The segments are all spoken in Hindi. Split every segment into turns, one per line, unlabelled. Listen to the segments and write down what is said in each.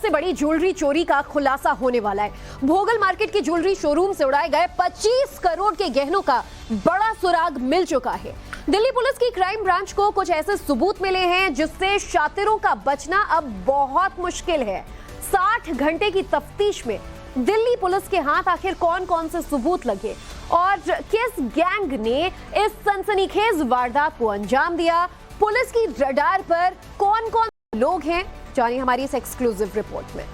सबसे बड़ी ज्वेलरी चोरी का खुलासा होने वाला है। भोगल मार्केट की ज्वेलरी शोरूम से उड़ाए गए 25 करोड़ के गहनों का बड़ा सुराग मिल चुका है। दिल्ली पुलिस की क्राइम ब्रांच को कुछ ऐसे सबूत मिले हैं जिससे शातिरों का बचना अब बहुत मुश्किल है। 60 घंटे की तफ्तीश में दिल्ली पुलिस के हाथ आखिर कौन कौन से सबूत लगे और किस गैंग ने इस सनसनीखेज वारदात को अंजाम दिया, पुलिस की रडार पर कौन कौन लोग हैं, जानिए हमारी इस एक्सक्लूसिव रिपोर्ट में।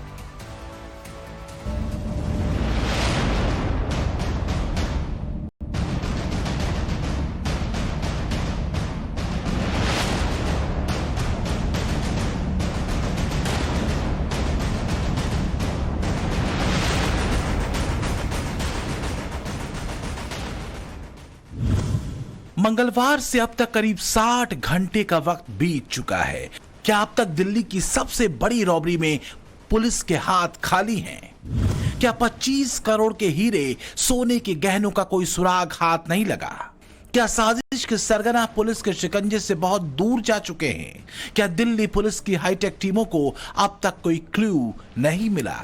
मंगलवार से अब तक करीब 60 घंटे का वक्त बीत चुका है। क्या अब तक दिल्ली की सबसे बड़ी रॉबरी में पुलिस के हाथ खाली हैं? क्या 25 करोड़ के हीरे, सोने के गहनों का कोई सुराग हाथ नहीं लगा? क्या साजिश के सरगना पुलिस के शिकंजे से बहुत दूर जा चुके हैं? क्या दिल्ली पुलिस की हाईटेक टीमों को अब तक कोई क्लू नहीं मिला?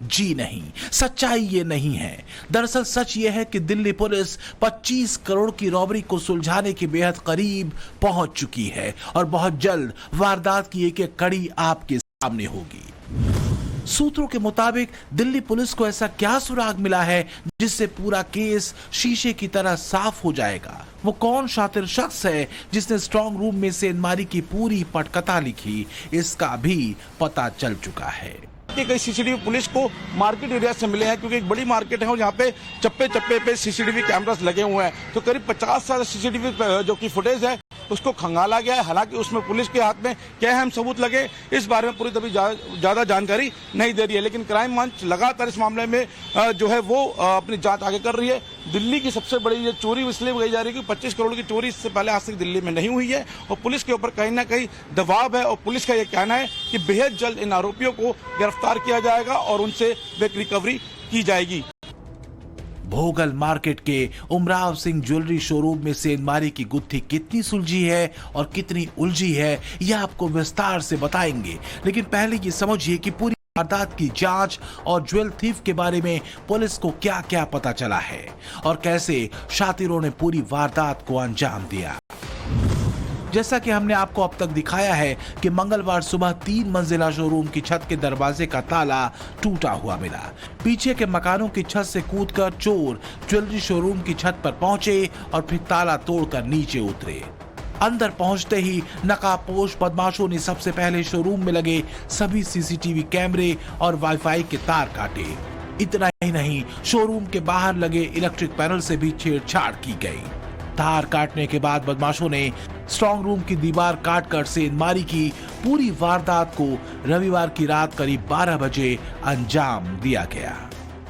जी नहीं, सच्चाई ये नहीं है। दरअसल सच ये है कि दिल्ली पुलिस 25 करोड़ की रॉबरी को सुलझाने के बेहद करीब पहुंच चुकी है और बहुत जल्द वारदात की एक एक कड़ी आपके सामने होगी। सूत्रों के मुताबिक दिल्ली पुलिस को ऐसा क्या सुराग मिला है जिससे पूरा केस शीशे की तरह साफ हो जाएगा? वो कौन शातिर शख्स है जिसने स्ट्रांग रूम में सेंधमारी की पूरी पटकथा लिखी, इसका भी पता चल चुका है।
कई सीसीटीवी पुलिस को मार्केट एरिया से मिले हैं क्योंकि एक बड़ी मार्केट है और यहाँ पे चप्पे चप्पे पे सीसीटीवी कैमरास लगे हुए हैं। तो करीब 50 से सीसीटीवी जो की फुटेज है उसको खंगाला गया है। हालांकि उसमें पुलिस के हाथ में क्या अहम सबूत लगे इस बारे में पूरी तभी ज्यादा जानकारी नहीं दे रही है। लेकिन क्राइम ब्रांच लगातार इस मामले में जो है वो अपनी जांच आगे कर रही है। दिल्ली की सबसे बड़ी ये चोरी इसलिए कही जा रही है कि 25 करोड़ की चोरी इससे पहले आज तक दिल्ली में नहीं हुई है और पुलिस के ऊपर कहीं ना कहीं दबाव है और पुलिस का यह कहना है कि बेहद जल्द इन आरोपियों को गिरफ्तार किया जाएगा और उनसे रिकवरी की जाएगी।
भोगल मार्केट के उमराव सिंह ज्वेलरी शोरूम में सेंधमारी की गुत्थी कितनी सुलझी है और कितनी उलझी है यह आपको विस्तार से बताएंगे। लेकिन पहले ये समझिए कि पूरी वारदात की जांच और ज्वेल थीफ के बारे में पुलिस को क्या क्या पता चला है और कैसे शातिरों ने पूरी वारदात को अंजाम दिया। जैसा कि हमने आपको अब तक दिखाया है कि मंगलवार सुबह 3 मंजिला शोरूम की छत के दरवाजे का ताला टूटा हुआ मिला। पीछे के मकानों की छत से कूदकर चोर ज्वेलरी शोरूम की छत पर पहुंचे और फिर ताला तोड़कर नीचे उतरे। अंदर पहुंचते ही नकाबपोश बदमाशों ने सबसे पहले शोरूम में लगे सभी सीसीटीवी कैमरे और वाईफाई के तार काटे। इतना ही नहीं, शोरूम के बाहर लगे इलेक्ट्रिक पैनल से भी छेड़छाड़ की गई। तार काटने के बाद बदमाशों ने स्ट्रांग रूम की दीवार काटकर सेंधमारी की पूरी वारदात को रविवार की रात करीब 12 बजे अंजाम दिया गया।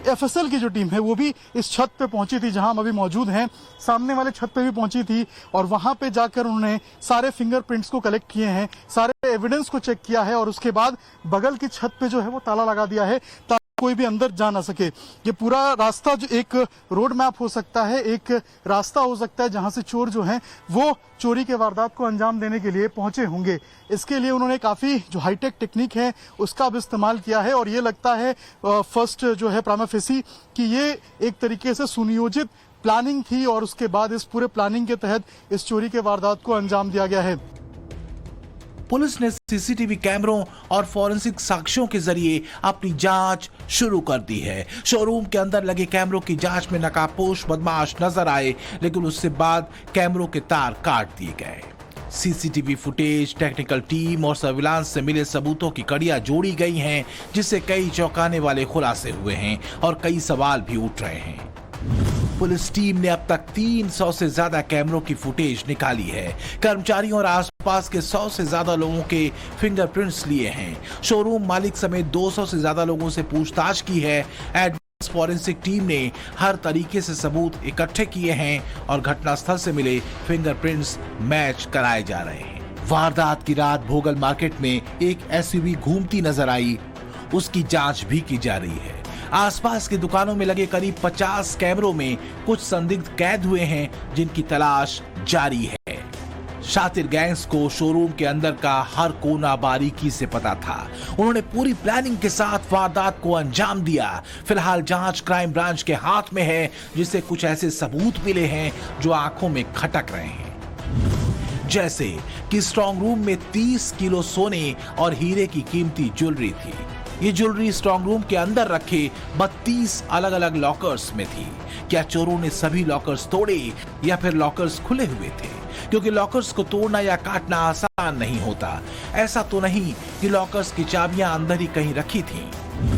एफएसएल की जो टीम है वो भी इस छत पे पहुंची थी जहां हम अभी मौजूद हैं। सामने वाले छत पे भी पहुंची थी और वहां पे जाकर उन्होंने सारे फिंगरप्रिंट्स को कलेक्ट किए हैं, सारे एविडेंस को चेक किया है और उसके बाद बगल की छत पे जो है वो ताला लगा दिया है ताकि कोई भी अंदर जा ना सके। ये पूरा रास्ता जो एक रोड मैप हो सकता है, एक रास्ता हो सकता है जहां से चोर जो हैं वो चोरी के वारदात को अंजाम देने के लिए पहुंचे होंगे। इसके लिए उन्होंने काफी जो हाईटेक टेक्निक है उसका भी इस्तेमाल किया है और ये लगता है फर्स्ट जो है प्रामा फेसी कि ये एक तरीके से सुनियोजित प्लानिंग थी और उसके बाद इस पूरे प्लानिंग के तहत इस चोरी के वारदात को अंजाम दिया गया है।
पुलिस ने सीसीटीवी कैमरों और फॉरेंसिक साक्ष्यों के जरिए अपनी जांच शुरू कर दी है। शोरूम के अंदर लगे कैमरों की जांच में नकाबपोश बदमाश नजर आए, लेकिन उसके बाद कैमरों के तार काट दिए गए। सीसीटीवी फुटेज, टेक्निकल टीम और सर्विलांस से मिले सबूतों की कड़ियां जोड़ी गई हैं, जिससे कई चौंकाने वाले खुलासे हुए हैं और कई सवाल भी उठ रहे हैं। पुलिस टीम ने अब तक 300 से ज्यादा कैमरों की फुटेज निकाली है। कर्मचारियों और आसपास के 100 से ज्यादा लोगों के फिंगरप्रिंट्स लिए हैं। शोरूम मालिक समेत 200 से ज्यादा लोगों से पूछताछ की है। एडवांस फॉरेंसिक टीम ने हर तरीके से सबूत इकट्ठे किए हैं और घटनास्थल से मिले फिंगरप्रिंट्स मैच कराए जा रहे हैं। वारदात की रात भोगल मार्केट में एक एसयूवी घूमती नजर आई, उसकी जांच भी की जा रही है। आसपास की दुकानों में लगे करीब 50 कैमरों में कुछ संदिग्ध कैद हुए हैं जिनकी तलाश जारी है। शातिर गैंग्स को शोरूम के अंदर का हर कोना बारीकी से पता था। उन्होंने पूरी प्लानिंग के साथ वारदात को अंजाम दिया। फिलहाल जांच क्राइम ब्रांच के हाथ में है, जिससे कुछ ऐसे सबूत मिले हैं जो आंखों में खटक रहे हैं। जैसे कि स्ट्रांग रूम में 30 किलो सोने और हीरे की कीमती ज्वेलरी थी। ये ज्वेलरी स्ट्रांग रूम के अंदर रखे 32 अलग अलग लॉकर्स में थी। क्या चोरों ने सभी लॉकर्स तोड़े या फिर लॉकर्स खुले हुए थे? क्योंकि लॉकर्स को तोड़ना या काटना आसान नहीं होता। ऐसा तो नहीं कि लॉकर्स की चाबियां अंदर ही कहीं रखी थीं।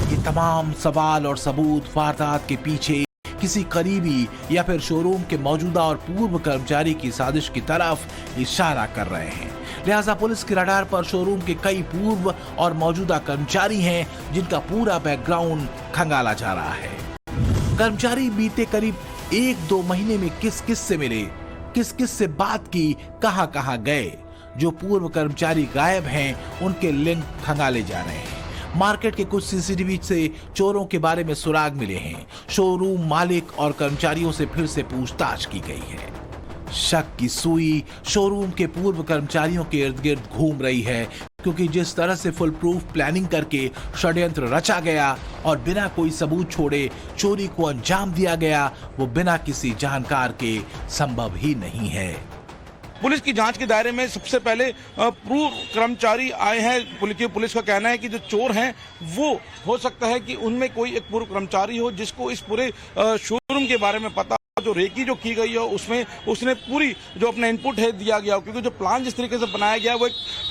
ये तमाम सवाल और सबूत वारदात के पीछे किसी करीबी या फिर शोरूम के मौजूदा और पूर्व कर्मचारी की साजिश की तरफ इशारा कर रहे हैं। लिहाजा पुलिस के रडार पर शोरूम के कई पूर्व और मौजूदा कर्मचारी हैं, जिनका पूरा बैकग्राउंड खंगाला जा रहा है। कर्मचारी बीते करीब 1-2 महीने में किस किस से मिले, किस किस से बात की, कहां कहां गए। जो पूर्व कर्मचारी गायब हैं, उनके लिंक खंगाले जा रहे हैं। मार्केट के कुछ सीसीटीवी से चोरों के बारे में सुराग मिले हैं। शोरूम मालिक और कर्मचारियों से फिर से पूछताछ की गई है। शक की सुई शोरूम के पूर्व कर्मचारियों के इर्द गिर्द घूम रही है, क्योंकि जिस तरह से फुल प्रूफ प्लानिंग करके षड्यंत्र रचा गया और बिना कोई सबूत छोड़े चोरी को अंजाम दिया गया, वो बिना किसी जानकार के संभव ही नहीं है।
पुलिस की जांच के दायरे में सबसे पहले पूर्व कर्मचारी आए हैं। पुलिस का कहना है कि जो चोर हैं वो हो सकता है कि उनमें कोई एक पूर्व कर्मचारी हो जिसको इस पूरे शोरूम के बारे में पता, जो रेकी जो की गई हो उसमें उसने पूरी जो अपना इनपुट है दिया गया हो। क्योंकि जो प्लान जिस तरीके से बनाया गया वो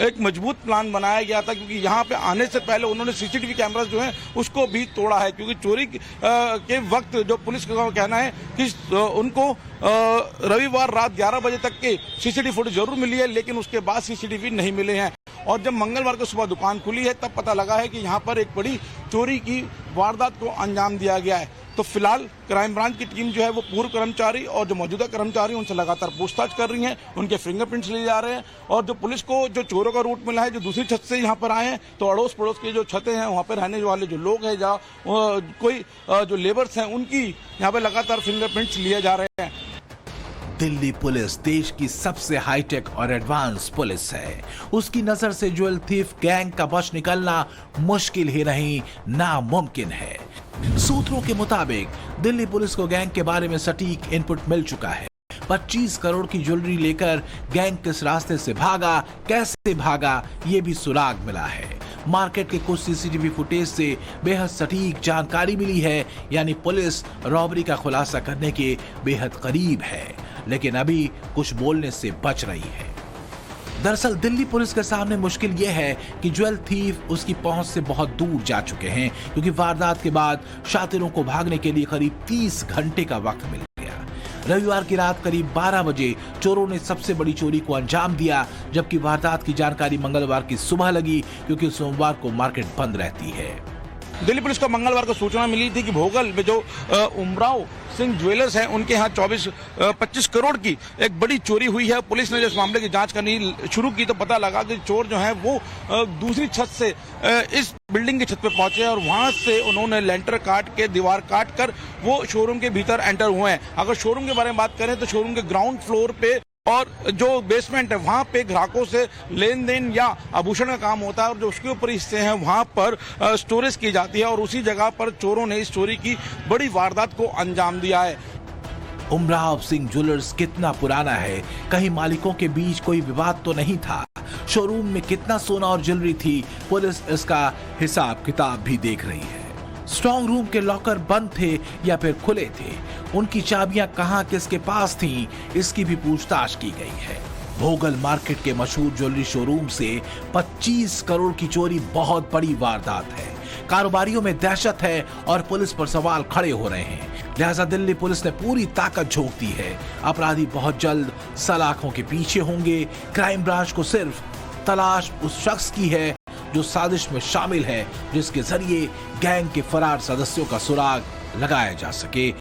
एक मजबूत प्लान बनाया गया था, क्योंकि यहाँ पे आने से पहले उन्होंने सीसीटीवी कैमरास जो है उसको भी तोड़ा है। क्योंकि चोरी के वक्त जो पुलिस का कहना है कि उनको रविवार रात 11 बजे तक के सीसीटीवी फुटेज जरूर मिली है, लेकिन उसके बाद सीसीटीवी नहीं मिले हैं। और जब मंगलवार को सुबह दुकान खुली है तब पता लगा है कि यहाँ पर एक बड़ी चोरी की वारदात को अंजाम दिया गया है। तो फिलहाल क्राइम ब्रांच की टीम जो है वो पूर्व कर्मचारी और जो मौजूदा कर्मचारी उनसे लगातार पूछताछ कर रही है, उनके फिंगरप्रिंट्स लिए जा रहे हैं। और जो पुलिस को जो चोरों का रूट मिला है, जो दूसरी छत से यहाँ पर आए हैं, तो अड़ोस पड़ोस की जो छतें हैं वहाँ पर रहने वाले जो लोग हैं, जहाँ कोई जो लेबर्स हैं, उनकी यहाँ पर लगातार फिंगरप्रिंट्स लिए जा रहे हैं।
दिल्ली पुलिस देश की सबसे हाईटेक और एडवांस पुलिस है। उसकी नजर से ज्वेल थीफ गैंग का बच निकलना मुश्किल ही नहीं, नामुमकिन है। सूत्रों के मुताबिक दिल्ली पुलिस को गैंग के बारे में सटीक इनपुट मिल चुका है। 25 करोड़ की ज्वेलरी लेकर गैंग किस रास्ते से भागा, कैसे भागा, ये भी सुराग मिला है। मार्केट के कुछ सीसीटीवी फुटेज से बेहद सटीक जानकारी मिली है, यानी पुलिस रॉबरी का खुलासा करने के बेहद करीब है, लेकिन अभी कुछ बोलने से बच रही है। दरअसल दिल्ली पुलिस के सामने मुश्किल यह है कि ज्वेल थीफ उसकी पहुंच से बहुत दूर जा चुके हैं, क्योंकि वारदात के बाद शातिरों को भागने के लिए करीब 30 घंटे का वक्त मिल गया। रविवार की रात करीब 12 बजे चोरों ने सबसे बड़ी चोरी को अंजाम दिया, जबकि वारदात की जानकारी मंगलवार की सुबह लगी, क्योंकि सोमवार को मार्केट बंद रहती है।
दिल्ली पुलिस को मंगलवार को सूचना मिली थी कि भोगल में जो उमराव सिंह ज्वेलर्स हैं उनके यहाँ 25 करोड़ की एक बड़ी चोरी हुई है। पुलिस ने इस मामले की जांच करनी शुरू की तो पता लगा कि चोर जो हैं वो दूसरी छत से इस बिल्डिंग की छत पे पहुंचे और वहां से उन्होंने लेंटर काट के, दीवार काट कर वो शोरूम के भीतर एंटर हुए हैं। अगर शोरूम के बारे में बात करें तो शोरूम के ग्राउंड फ्लोर पे और जो बेसमेंट है वहां पे ग्राहकों से लेन देन या आभूषण का काम होता है, और जो उसके ऊपर हिस्से हैं वहां पर स्टोरेज की जाती है, और उसी जगह पर चोरों ने इस चोरी की बड़ी वारदात को अंजाम दिया है।
उमराव सिंह ज्वेलर्स कितना पुराना है, कहीं मालिकों के बीच कोई विवाद तो नहीं था? शोरूम में कितना सोना और ज्वेलरी थी, पुलिस इसका हिसाब किताब भी देख रही है। स्ट्रांग रूम के लॉकर बंद थे या फिर खुले थे, उनकी चाबियां कहां किसके पास थीं, इसकी भी पूछताछ की गई है। भोगल मार्केट के मशहूर ज्वेलरी शोरूम से 25 करोड़ की चोरी बहुत बड़ी वारदात है। कारोबारियों में दहशत है और पुलिस पर सवाल खड़े हो रहे हैं। लिहाजा दिल्ली पुलिस ने पूरी ताकत झोंक दी है। अपराधी बहुत जल्द सलाखों के पीछे होंगे। क्राइम ब्रांच को सिर्फ तलाश उस शख्स की है जो साजिश में शामिल है, जिसके जरिए गैंग के फरार सदस्यों का सुराग लगाया जा सके।